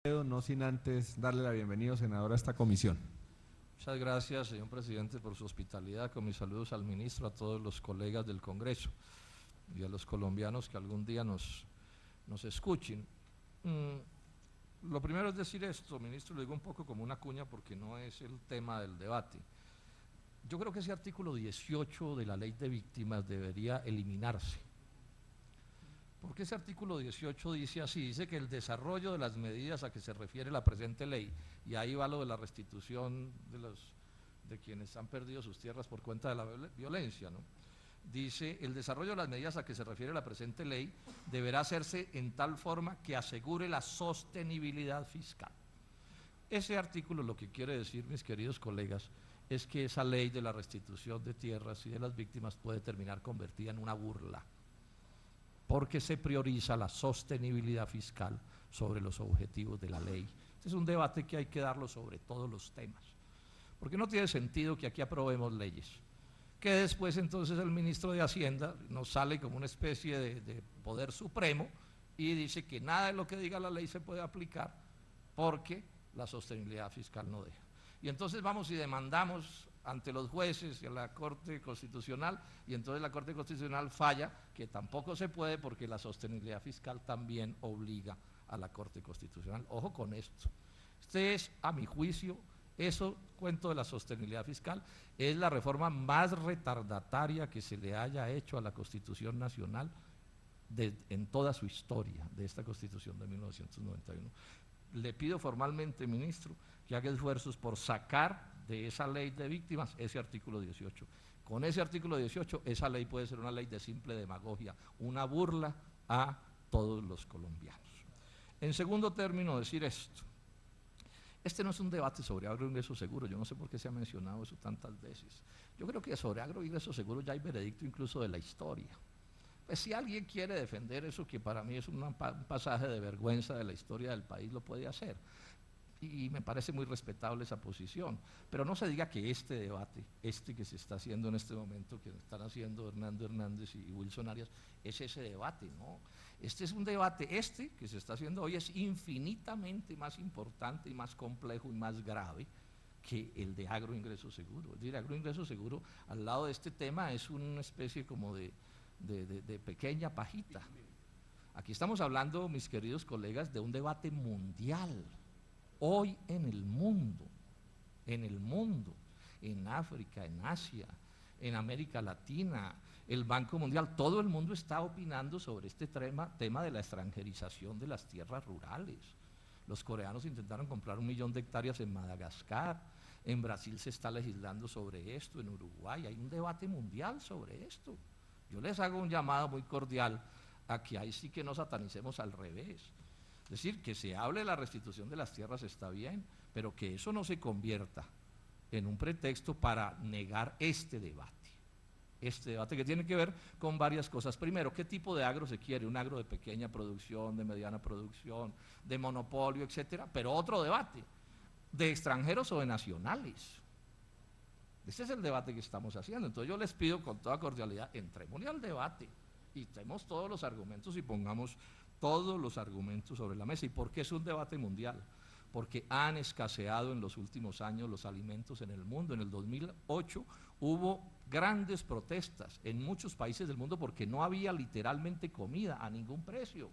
No sin antes darle la bienvenida, senador, a esta comisión. Muchas gracias, señor presidente, por su hospitalidad. Con mis saludos al ministro, a todos los colegas del Congreso y a los colombianos que algún día nos escuchen. Lo primero es decir esto, ministro, lo digo un poco como una cuña porque no es el tema del debate. Yo creo que ese artículo 18 de la Ley de Víctimas debería eliminarse. Porque ese artículo 18 dice así, dice que el desarrollo de las medidas a que se refiere la presente ley, y ahí va lo de la restitución de quienes han perdido sus tierras por cuenta de la violencia, ¿no? Dice, el desarrollo de las medidas a que se refiere la presente ley deberá hacerse en tal forma que asegure la sostenibilidad fiscal. Ese artículo lo que quiere decir, mis queridos colegas, es que esa ley de la restitución de tierras y de las víctimas puede terminar convertida en una burla, porque se prioriza la sostenibilidad fiscal sobre los objetivos de la ley. Este es un debate que hay que darlo sobre todos los temas, porque no tiene sentido que aquí aprobemos leyes, que después entonces el ministro de Hacienda nos sale como una especie de poder supremo y dice que nada de lo que diga la ley se puede aplicar porque la sostenibilidad fiscal no deja. Y entonces vamos y demandamos ante los jueces y a la Corte Constitucional, y entonces la Corte Constitucional falla que tampoco se puede porque la sostenibilidad fiscal también obliga a la Corte Constitucional. Ojo con esto. Este es, a mi juicio, eso, cuento de la sostenibilidad fiscal, es la reforma más retardataria que se le haya hecho a la Constitución Nacional en toda su historia de esta Constitución de 1991. Le pido formalmente, ministro, que haga esfuerzos por sacar de esa ley de víctimas ese artículo 18. Con ese artículo 18, esa ley puede ser una ley de simple demagogia, una burla a todos los colombianos. En segundo término, decir esto. Este no es un debate sobre agroingreso seguro, yo no sé por qué se ha mencionado eso tantas veces. Yo creo que sobre agroingreso seguro ya hay veredicto incluso de la historia. Pues si alguien quiere defender eso, que para mí es un pasaje de vergüenza de la historia del país, lo puede hacer. Y me parece muy respetable esa posición, pero no se diga que este debate, este que se está haciendo en este momento, que están haciendo Hernando Hernández y Wilson Arias, es ese debate, ¿no? Este es un debate, que se está haciendo hoy es infinitamente más importante y más complejo y más grave que el de agroingreso seguro. Es decir, agroingreso seguro al lado de este tema es una especie como de pequeña pajita. Aquí estamos hablando, mis queridos colegas, de un debate mundial. Hoy en el mundo, en África, en Asia, en América Latina, el Banco Mundial, todo el mundo está opinando sobre este tema de la extranjerización de las tierras rurales. Los coreanos intentaron comprar 1 millón de hectáreas en Madagascar, en Brasil se está legislando sobre esto, en Uruguay, hay un debate mundial sobre esto. Yo les hago un llamado muy cordial a que ahí sí que no satanicemos al revés. Es decir, que se hable de la restitución de las tierras está bien, pero que eso no se convierta en un pretexto para negar este debate que tiene que ver con varias cosas. Primero, ¿qué tipo de agro se quiere? Un agro de pequeña producción, de mediana producción, de monopolio, etcétera, pero otro debate, de extranjeros o de nacionales. Ese es el debate que estamos haciendo. Entonces yo les pido con toda cordialidad, entrémosle al debate y tenemos todos los argumentos y pongamos todos los argumentos sobre la mesa. ¿Y por qué es un debate mundial? Porque han escaseado en los últimos años los alimentos en el mundo. En el 2008 hubo grandes protestas en muchos países del mundo porque no había literalmente comida a ningún precio.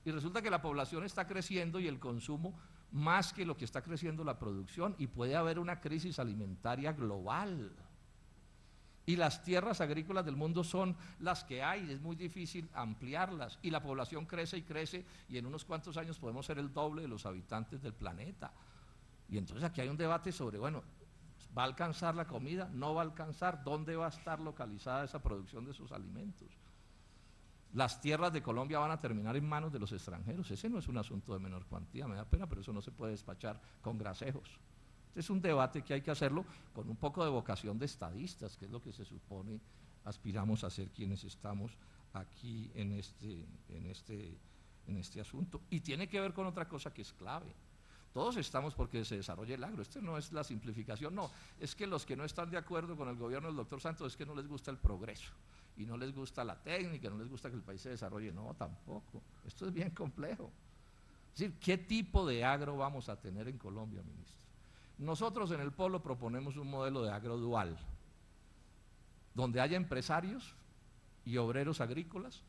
Y resulta que la población está creciendo y el consumo más que lo que está creciendo la producción, y puede haber una crisis alimentaria global. Y las tierras agrícolas del mundo son las que hay, es muy difícil ampliarlas, y la población crece y crece, y en unos cuantos años podemos ser el doble de los habitantes del planeta. Y entonces aquí hay un debate sobre, bueno, ¿va a alcanzar la comida? ¿No va a alcanzar? ¿Dónde va a estar localizada esa producción de esos alimentos? Las tierras de Colombia van a terminar en manos de los extranjeros. Ese no es un asunto de menor cuantía, me da pena, pero eso no se puede despachar con grasejos. Es un debate que hay que hacerlo con un poco de vocación de estadistas, que es lo que se supone aspiramos a ser quienes estamos aquí en este asunto. Y tiene que ver con otra cosa que es clave. Todos estamos porque se desarrolle el agro. Esto no es la simplificación, no. Es que los que no están de acuerdo con el gobierno del doctor Santos es que no les gusta el progreso, y no les gusta la técnica, no les gusta que el país se desarrolle. No, tampoco. Esto es bien complejo. Es decir, ¿qué tipo de agro vamos a tener en Colombia, ministro? Nosotros en el Polo proponemos un modelo de agro dual, donde haya empresarios y obreros agrícolas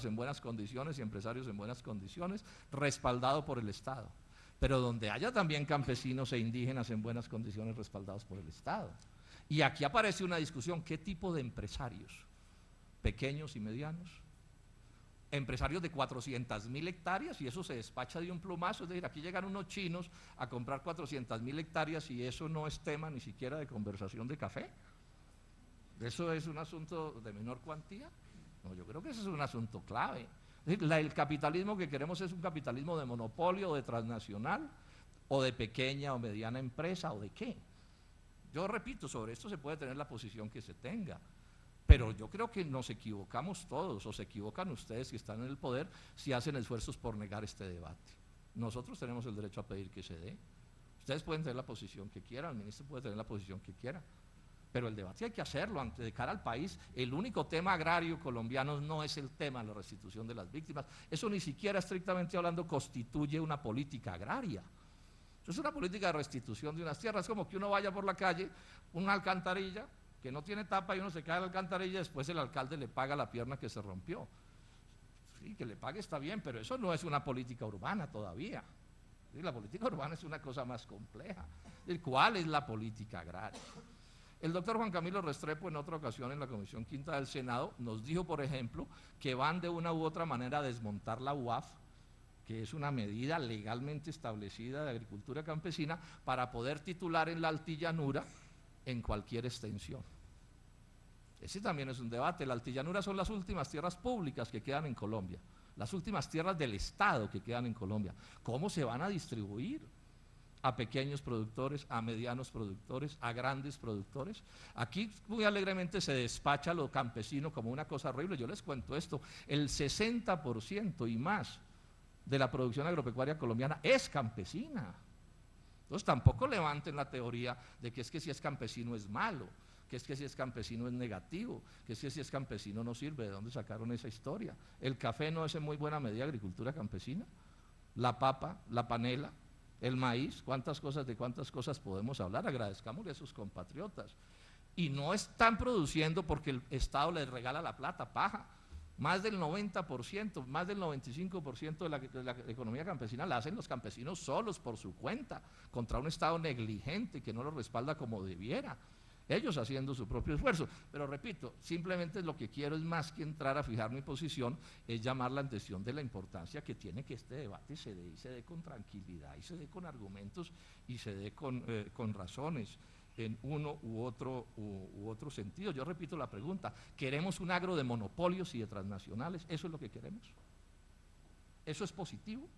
en buenas condiciones y empresarios en buenas condiciones, respaldado por el Estado, pero donde haya también campesinos e indígenas en buenas condiciones respaldados por el Estado. Y aquí aparece una discusión, ¿qué tipo de empresarios? Pequeños y medianos, empresarios de 400.000 hectáreas y eso se despacha de un plumazo, es decir, aquí llegan unos chinos a comprar 400.000 hectáreas y eso no es tema ni siquiera de conversación de café. ¿Eso es un asunto de menor cuantía? No, yo creo que ese es un asunto clave. Es decir, el capitalismo que queremos es un capitalismo de monopolio, de transnacional, o de pequeña o mediana empresa, o de qué. Yo repito, sobre esto se puede tener la posición que se tenga, pero yo creo que nos equivocamos todos, o se equivocan ustedes que están en el poder, si hacen esfuerzos por negar este debate. Nosotros tenemos el derecho a pedir que se dé. Ustedes pueden tener la posición que quieran, el ministro puede tener la posición que quiera, pero el debate hay que hacerlo de cara al país. El único tema agrario colombiano no es el tema de la restitución de las víctimas. Eso ni siquiera, estrictamente hablando, constituye una política agraria. Eso es una política de restitución de unas tierras. Es como que uno vaya por la calle, una alcantarilla que no tiene tapa y uno se cae en la alcantarilla y después el alcalde le paga la pierna que se rompió. Sí, que le pague está bien, pero eso no es una política urbana todavía. Sí, la política urbana es una cosa más compleja. ¿Cuál es la política agraria? El doctor Juan Camilo Restrepo en otra ocasión en la Comisión Quinta del Senado nos dijo, por ejemplo, que van de una u otra manera a desmontar la UAF, que es una medida legalmente establecida de agricultura campesina, para poder titular en la altillanura en cualquier extensión. Ese también es un debate. La altillanura son las últimas tierras públicas que quedan en Colombia, las últimas tierras del Estado que quedan en Colombia. ¿Cómo se van a distribuir? ¿A pequeños productores, a medianos productores, a grandes productores? Aquí muy alegremente se despacha lo campesino como una cosa horrible. Yo les cuento esto, el 60% y más de la producción agropecuaria colombiana es campesina. Entonces tampoco levanten la teoría de que si es campesino es malo, que si es campesino es negativo, que si es campesino no sirve. ¿De dónde sacaron esa historia? El café no es en muy buena medida agricultura campesina, la papa, la panela, el maíz, de cuántas cosas podemos hablar. Agradezcámosle a sus compatriotas. Y no están produciendo porque el Estado les regala la plata, paja. Más del 90%, más del 95% de la economía campesina la hacen los campesinos solos por su cuenta, contra un Estado negligente que no los respalda como debiera. Ellos haciendo su propio esfuerzo. Pero repito, simplemente lo que quiero es, más que entrar a fijar mi posición, es llamar la atención de la importancia que tiene que este debate se dé, y se dé con tranquilidad, y se dé con argumentos, y se dé con razones, en uno u otro sentido. Yo repito la pregunta, ¿queremos un agro de monopolios y de transnacionales? ¿Eso es lo que queremos? ¿Eso es positivo?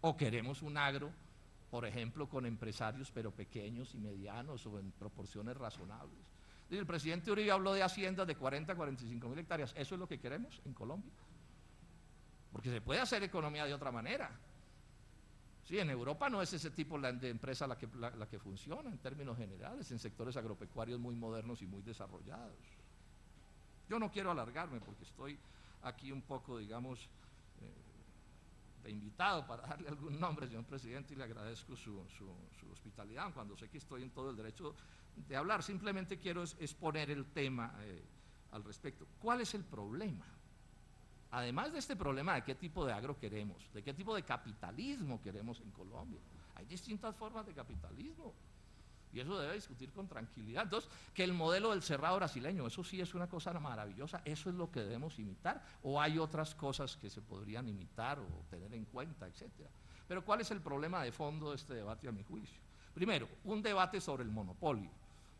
¿O queremos un agro, por ejemplo, con empresarios pero pequeños y medianos o en proporciones razonables? El presidente Uribe habló de haciendas de 40 a 45.000 hectáreas. ¿Eso es lo que queremos en Colombia? Porque se puede hacer economía de otra manera. Sí, en Europa no es ese tipo de empresa la que funciona en términos generales, en sectores agropecuarios muy modernos y muy desarrollados. Yo no quiero alargarme porque estoy aquí un poco, digamos, de invitado para darle algún nombre, señor presidente, y le agradezco su hospitalidad, cuando sé que estoy en todo el derecho de hablar. Simplemente quiero exponer el tema al respecto. ¿Cuál es el problema? Además de este problema de qué tipo de agro queremos, de qué tipo de capitalismo queremos en Colombia. Hay distintas formas de capitalismo y eso debe discutir con tranquilidad. Entonces, que el modelo del cerrado brasileño, eso sí es una cosa maravillosa, eso es lo que debemos imitar, o hay otras cosas que se podrían imitar o tener en cuenta, etcétera. Pero ¿cuál es el problema de fondo de este debate, a mi juicio? Primero, un debate sobre el monopolio,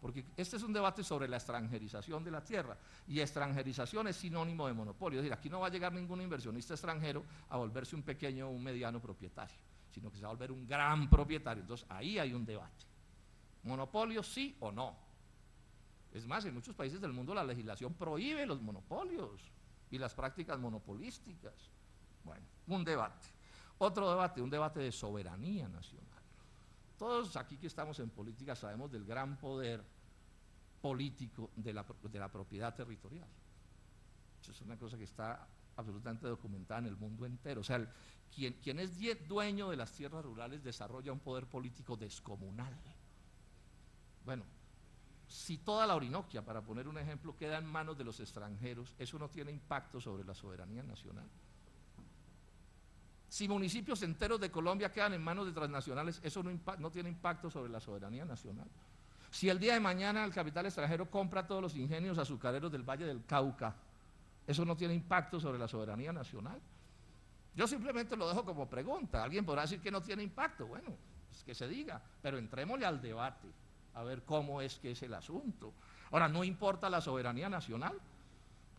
porque este es un debate sobre la extranjerización de la tierra, y extranjerización es sinónimo de monopolio. Es decir, aquí no va a llegar ningún inversionista extranjero a volverse un pequeño o un mediano propietario, sino que se va a volver un gran propietario. Entonces ahí hay un debate. ¿Monopolio sí o no? Es más, en muchos países del mundo la legislación prohíbe los monopolios y las prácticas monopolísticas. Bueno, un debate. Otro debate, un debate de soberanía nacional. Todos aquí que estamos en política sabemos del gran poder político de la propiedad territorial. Eso es una cosa que está absolutamente documentada en el mundo entero. O sea, quien es dueño de las tierras rurales desarrolla un poder político descomunal. Bueno, si toda la Orinoquia, para poner un ejemplo, queda en manos de los extranjeros, eso no tiene impacto sobre la soberanía nacional. Si municipios enteros de Colombia quedan en manos de transnacionales, eso no tiene impacto sobre la soberanía nacional. Si el día de mañana el capital extranjero compra todos los ingenios azucareros del Valle del Cauca, eso no tiene impacto sobre la soberanía nacional. Yo simplemente lo dejo como pregunta. Alguien podrá decir que no tiene impacto, bueno, pues que se diga, pero entrémosle al debate, a ver cómo es que es el asunto. Ahora, ¿no importa la soberanía nacional?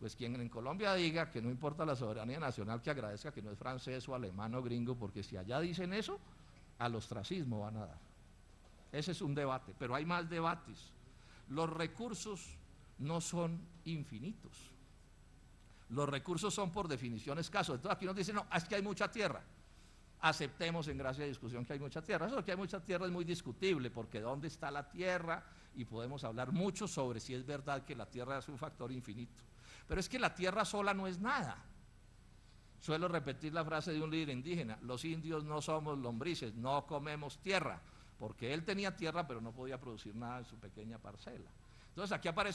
Pues quien en Colombia diga que no importa la soberanía nacional, que agradezca que no es francés o alemán o gringo, porque si allá dicen eso, al ostracismo van a dar. Ese es un debate, pero hay más debates. Los recursos no son infinitos. Los recursos son por definición escasos. Entonces aquí nos dicen, no, es que hay mucha tierra. Aceptemos en gracia de discusión que hay mucha tierra. Eso de que hay mucha tierra es muy discutible, porque ¿dónde está la tierra? Y podemos hablar mucho sobre si es verdad que la tierra es un factor infinito. Pero es que la tierra sola no es nada. Suelo repetir la frase de un líder indígena: los indios no somos lombrices, no comemos tierra, porque él tenía tierra pero no podía producir nada en su pequeña parcela. Entonces aquí aparece